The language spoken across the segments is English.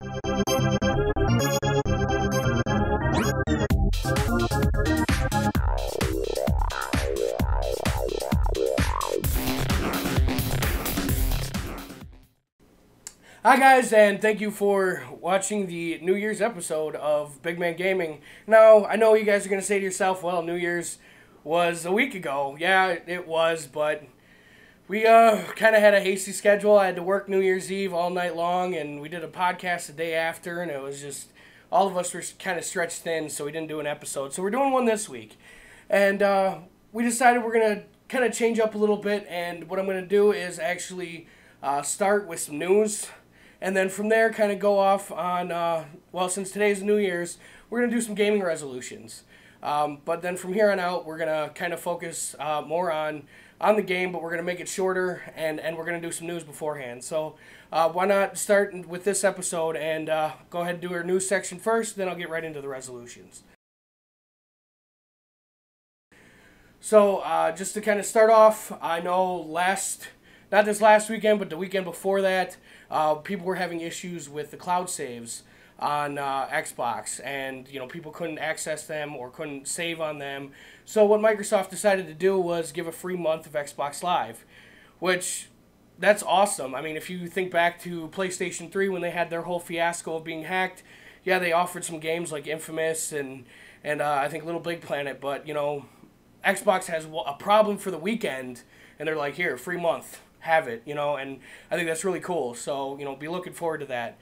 Hi guys, and thank you for watching the New Year's episode of Bigman Gaming. Now, I know you guys are going to say to yourself, well, New Year's was a week ago. Yeah, it was, but we kind of had a hasty schedule. I had to work New Year's Eve all night long, and we did a podcast the day after, and it was just, all of us were kind of stretched thin, so we didn't do an episode. So we're doing one this week. And we decided we're going to kind of change up a little bit, and what I'm going to do is actually start with some news. And then from there, kind of go off on, well, since today's New Year's, we're going to do some gaming resolutions. But then from here on out, we're going to kind of focus more on the game, but we're going to make it shorter, and we're going to do some news beforehand. So why not start with this episode and go ahead and do our news section first, then I'll get right into the resolutions. So just to kind of start off, I know not this last weekend, but the weekend before that, people were having issues with the cloud saves on Xbox, and people couldn't access them or couldn't save on them. So what Microsoft decided to do was give a free month of Xbox Live, which that's awesome. I mean, if you think back to PlayStation 3 when they had their whole fiasco of being hacked, yeah, they offered some games like Infamous and I think Little Big Planet, but Xbox has a problem for the weekend, and they're like, here, free month. Have it, and I think that's really cool. So, be looking forward to that.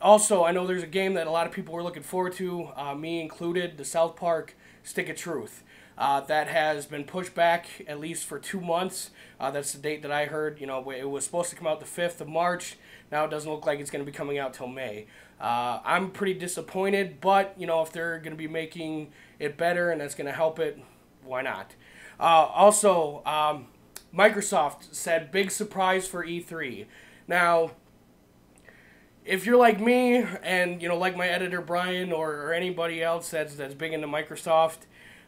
Also, I know there's a game that a lot of people were looking forward to, me included, the South Park Stick of Truth. That has been pushed back at least for 2 months. That's the date that I heard. It was supposed to come out the 5th of March. Now it doesn't look like it's going to be coming out till May. I'm pretty disappointed, but, if they're going to be making it better and that's going to help it, why not? Also, Microsoft said big surprise for E3. Now, if you're like me and like my editor Brian or anybody else that's big into Microsoft,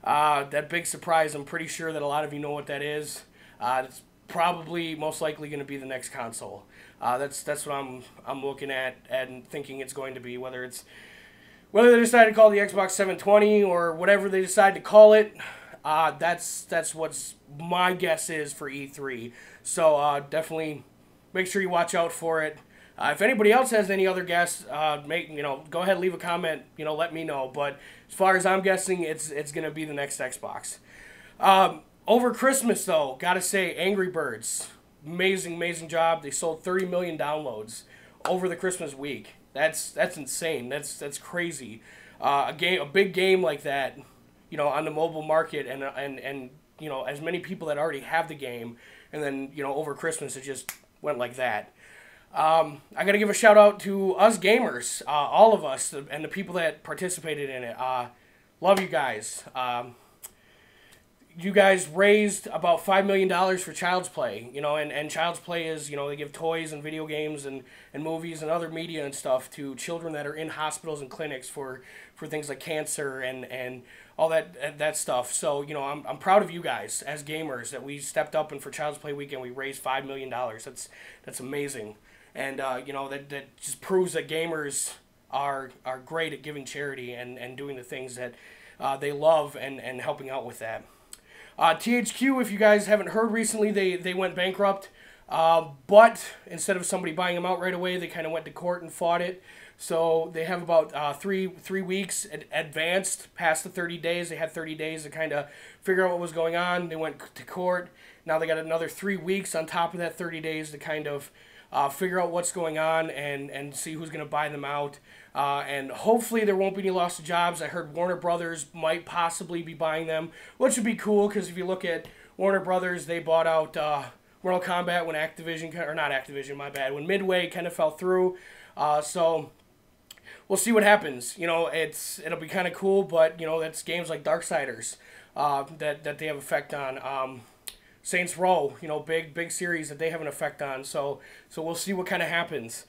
that big surprise, I'm pretty sure that a lot of you know what that is. It's probably most likely going to be the next console. That's what I'm looking at and thinking it's going to be, whether they decide to call it the Xbox 720 or whatever they decide to call it. That's what's my guess is for E3. So definitely make sure you watch out for it. If anybody else has any other guess, go ahead and leave a comment. Let me know. But as far as I'm guessing, it's gonna be the next Xbox. Over Christmas though, gotta say, Angry Birds, amazing job. They sold 30 million downloads over the Christmas week. That's insane. That's crazy. A big game like that, on the mobile market, and as many people that already have the game, and then over Christmas it just went like that. I gotta give a shout out to us gamers, all of us, and the people that participated in it. Love you guys. You guys raised about $5 million for Child's Play, and Child's Play is, they give toys and video games and movies and other media and stuff to children that are in hospitals and clinics for things like cancer and all that stuff. So, I'm proud of you guys as gamers that we stepped up, and for Child's Play weekend we raised $5 million. That's amazing. And, that just proves that gamers are great at giving charity and doing the things that they love and helping out with that. THQ, if you guys haven't heard recently, they went bankrupt, but instead of somebody buying them out right away, they kind of went to court and fought it. So they have about three weeks advanced past the 30 days. They had 30 days to kind of figure out what was going on. They went to court. Now they got another 3 weeks on top of that 30 days to kind of figure out what's going on and see who's going to buy them out. And hopefully there won't be any loss of jobs. I heard Warner Brothers might possibly be buying them, which would be cool, because if you look at Warner Brothers, they bought out Mortal Kombat when when Midway kind of fell through. So we'll see what happens. It'll be kind of cool, but that's games like Darksiders that they have effect on. Saints Row, big series that they have an effect on. So we'll see what kind of happens.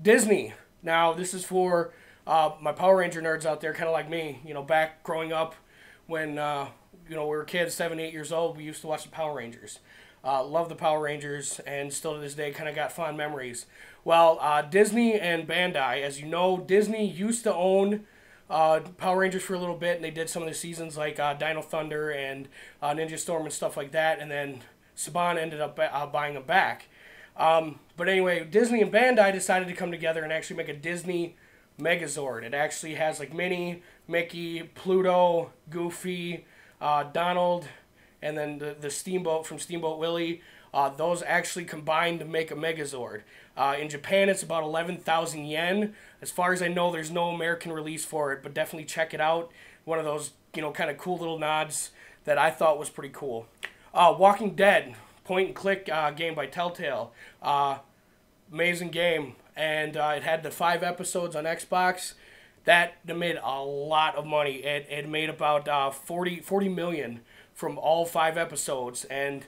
Disney. Now, this is for my Power Ranger nerds out there, kind of like me. Back growing up when we were kids, 7, 8 years old, we used to watch the Power Rangers. Love the Power Rangers, and still to this day kind of got fond memories. Well, Disney and Bandai, as you know, Disney used to own Power Rangers for a little bit, and they did some of the seasons like Dino Thunder and Ninja Storm and stuff like that, and then Saban ended up buying them back. But anyway, Disney and Bandai decided to come together and actually make a Disney Megazord. It actually has like Minnie, Mickey, Pluto, Goofy, Donald, and then the Steamboat from Steamboat Willie. Those actually combined to make a Megazord. In Japan, it's about 11,000 yen. As far as I know, there's no American release for it, but definitely check it out. One of those, kind of cool little nods that I thought was pretty cool. Walking Dead, point and click game by Telltale. Amazing game. And it had the 5 episodes on Xbox. That made a lot of money. It made about 40 million from all 5 episodes. And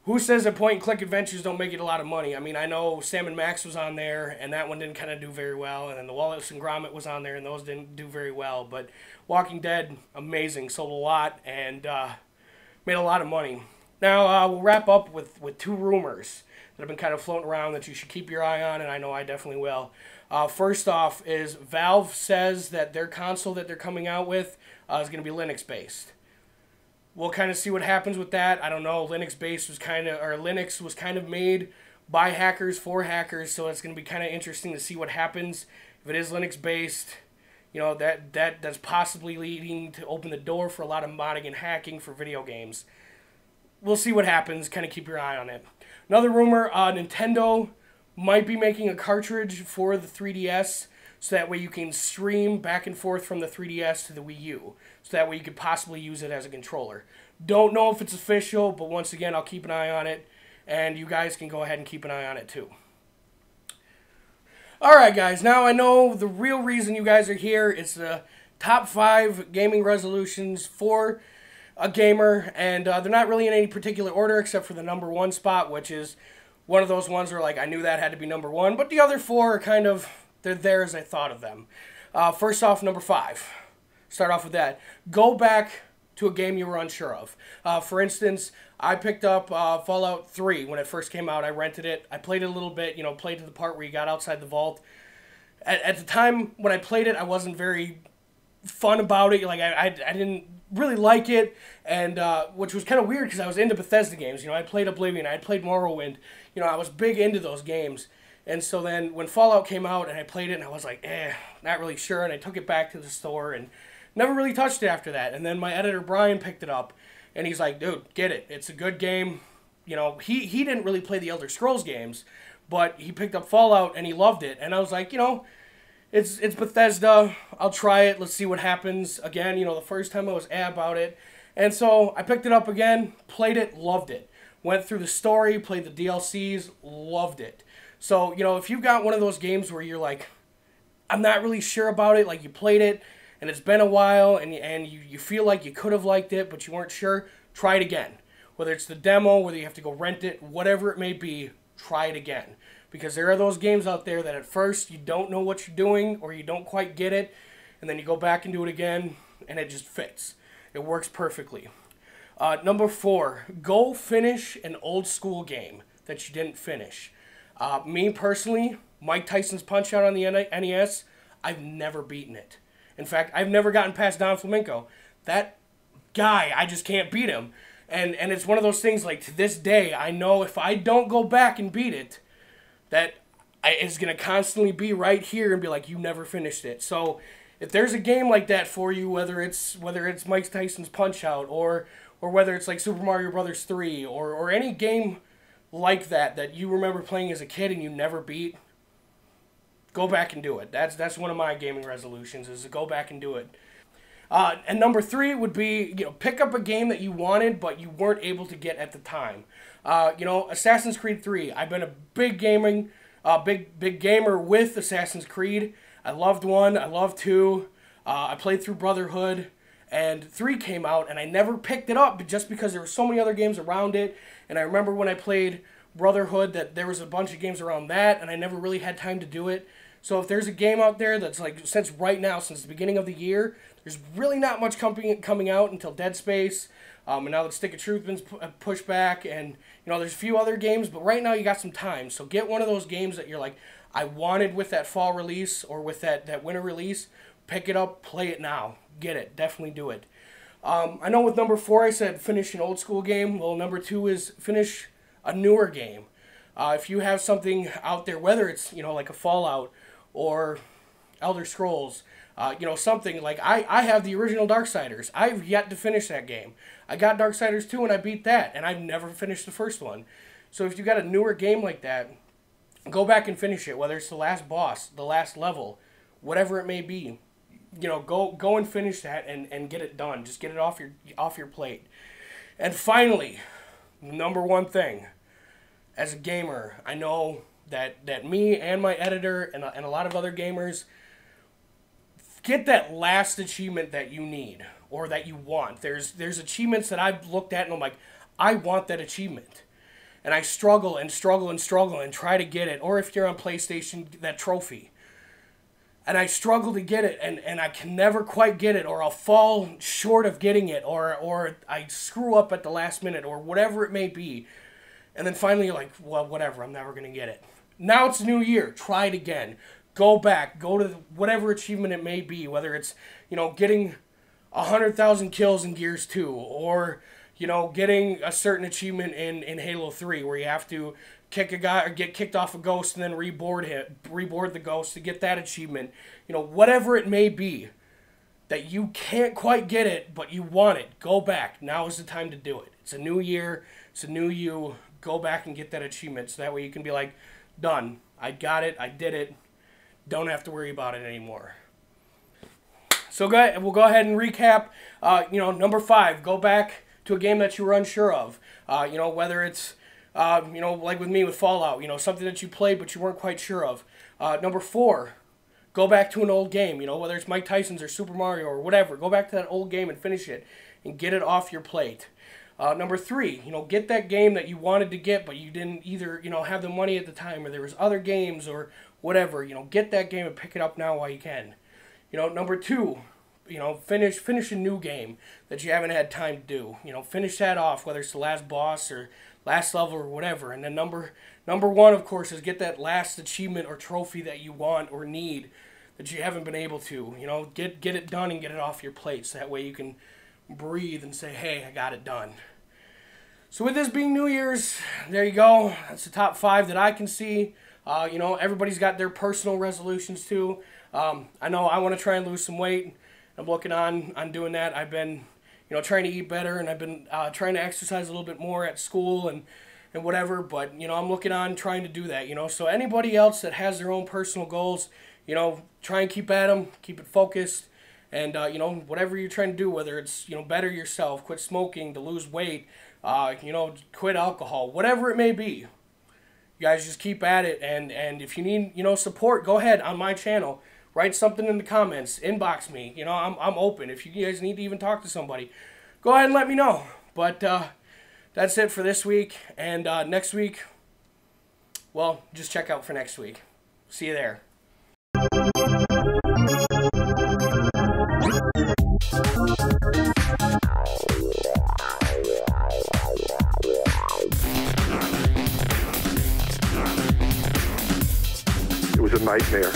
who says that point-and-click adventures don't make it a lot of money? I mean, I know Sam & Max was on there, and that one didn't kind of do very well. And then the Wallace and Gromit was on there, and those didn't do very well. But Walking Dead, amazing. Sold a lot and made a lot of money. Now, we'll wrap up with 2 rumors that have been kind of floating around that you should keep your eye on, and I know I definitely will. First off is Valve says that their console that they're coming out with is going to be Linux-based. We'll kind of see what happens with that. I don't know. Linux was kind of made by hackers for hackers, so it's going to be kind of interesting to see what happens. If it is Linux-based, that's possibly leading to open the door for a lot of modding and hacking for video games. We'll see what happens. Kind of keep your eye on it. Another rumor, Nintendo might be making a cartridge for the 3DS, so that way you can stream back and forth from the 3DS to the Wii U. So that way you could possibly use it as a controller. Don't know if it's official, but once again, I'll keep an eye on it. And you guys can go ahead and keep an eye on it too. Alright guys, now I know the real reason you guys are here. It's the top 5 gaming resolutions for a gamer. And they're not really in any particular order except for the number 1 spot, which is one of those ones where like I knew that had to be number 1. But the other 4 are kind of... they're there as I thought of them. First off, number 5. Start off with that. Go back to a game you were unsure of. For instance, I picked up Fallout 3 when it first came out. I rented it. I played it a little bit, played to the part where you got outside the vault. At the time when I played it, I wasn't very fun about it. Like I didn't really like it, and which was kind of weird because I was into Bethesda games. I played Oblivion. I played Morrowind. I was big into those games. And so then when Fallout came out and I played it and I was like, not really sure. And I took it back to the store and never really touched it after that. And then my editor, Brian, picked it up and he's like, dude, get it. It's a good game. He didn't really play the Elder Scrolls games, but he picked up Fallout and he loved it. And I was like, it's Bethesda. I'll try it. Let's see what happens. Again, the first time I was about it. And so I picked it up again, played it, loved it. Went through the story, played the DLCs, loved it. So, if you've got one of those games where you're like, I'm not really sure about it, like you played it, and it's been a while, and you feel like you could have liked it, but you weren't sure, try it again. Whether it's the demo, whether you have to go rent it, whatever it may be, try it again. Because there are those games out there that at first you don't know what you're doing, or you don't quite get it, and then you go back and do it again, and it just fits. It works perfectly. Number 4, go finish an old school game that you didn't finish. Me personally, Mike Tyson's Punch-Out on the NES, I've never beaten it. In fact, I've never gotten past Don Flamenco. That guy, I just can't beat him. And it's one of those things, like, to this day, I know if I don't go back and beat it, that it's going to constantly be right here and be like, you never finished it. So, if there's a game like that for you, whether it's Mike Tyson's Punch-Out, or whether it's like Super Mario Bros. 3, or any game like that you remember playing as a kid and you never beat, go back and do it. That's one of my gaming resolutions, is to go back and do it. And number 3 would be, pick up a game that you wanted but you weren't able to get at the time. Assassin's Creed 3. I've been a big gamer with Assassin's Creed. I loved 1, I loved 2. I played through Brotherhood, and 3 came out, and I never picked it up just because there were so many other games around it. And I remember when I played Brotherhood that there was a bunch of games around that, and I never really had time to do it. So if there's a game out there that's like, since the beginning of the year, there's really not much coming out until Dead Space, and now that Stick of Truth been pushed back, and there's a few other games, but right now you got some time. So get one of those games that you're like, I wanted with that fall release or with that winter release. Pick it up, play it now. Get it. Definitely do it. I know with number 4 I said finish an old school game. Well, number 2 is finish a newer game. If you have something out there, whether it's like a Fallout or Elder Scrolls, something like I have the original Darksiders. I've yet to finish that game. I got Darksiders 2 and I beat that, and I've never finished the first one. So if you got a newer game like that, go back and finish it, whether it's the last boss, the last level, whatever it may be. Go and finish that and get it done. Just get it off your plate. And finally, number one thing, as a gamer, I know that me and my editor and a lot of other gamers get that last achievement that you need or that you want. There's achievements that I've looked at and I'm like, I want that achievement. And I struggle and try to get it. Or if you're on PlayStation, that trophy. And I struggle to get it, and I can never quite get it, or I'll fall short of getting it, or I screw up at the last minute, or whatever it may be. And then finally you're like, well, whatever, I'm never going to get it. Now it's a new year. Try it again. Go back. Go to whatever achievement it may be, whether it's, getting 100,000 kills in Gears 2, or, getting a certain achievement in Halo 3 where you have to kick a guy or get kicked off a ghost and then reboard the ghost to get that achievement. Whatever it may be that you can't quite get it, but you want it, go back. Now is the time to do it. It's a new year. It's a new you. Go back and get that achievement so that way you can be like, done. I got it. I did it. Don't have to worry about it anymore. So we'll go ahead and recap. Number 5, go back to a game that you were unsure of. Whether it's like with me with Fallout, something that you played but you weren't quite sure of. Number 4, go back to an old game, whether it's Mike Tyson's or Super Mario or whatever. Go back to that old game and finish it and get it off your plate. Number 3, get that game that you wanted to get but you didn't either, have the money at the time or there was other games or whatever. Get that game and pick it up now while you can. Number 2, finish a new game that you haven't had time to do. Finish that off, whether it's the last boss or last level or whatever. And then number 1, of course, is get that last achievement or trophy that you want or need that you haven't been able to. Get it done and get it off your plate so that way you can breathe and say, hey, I got it done. So with this being New Year's, there you go. That's the top 5 that I can see. Everybody's got their personal resolutions too. I know I want to try and lose some weight. I'm working on doing that. I've been, trying to eat better, and I've been trying to exercise a little bit more at school and whatever. But, I'm looking on trying to do that, So anybody else that has their own personal goals, try and keep at them, keep it focused. And, whatever you're trying to do, whether it's, better yourself, quit smoking, to lose weight, quit alcohol, whatever it may be. You guys just keep at it, and if you need, support, go ahead on my channel. Write something in the comments. Inbox me. I'm open. If you guys need to even talk to somebody, go ahead and let me know. But that's it for this week. And next week, well, just check out for next week. See you there. It was a nightmare.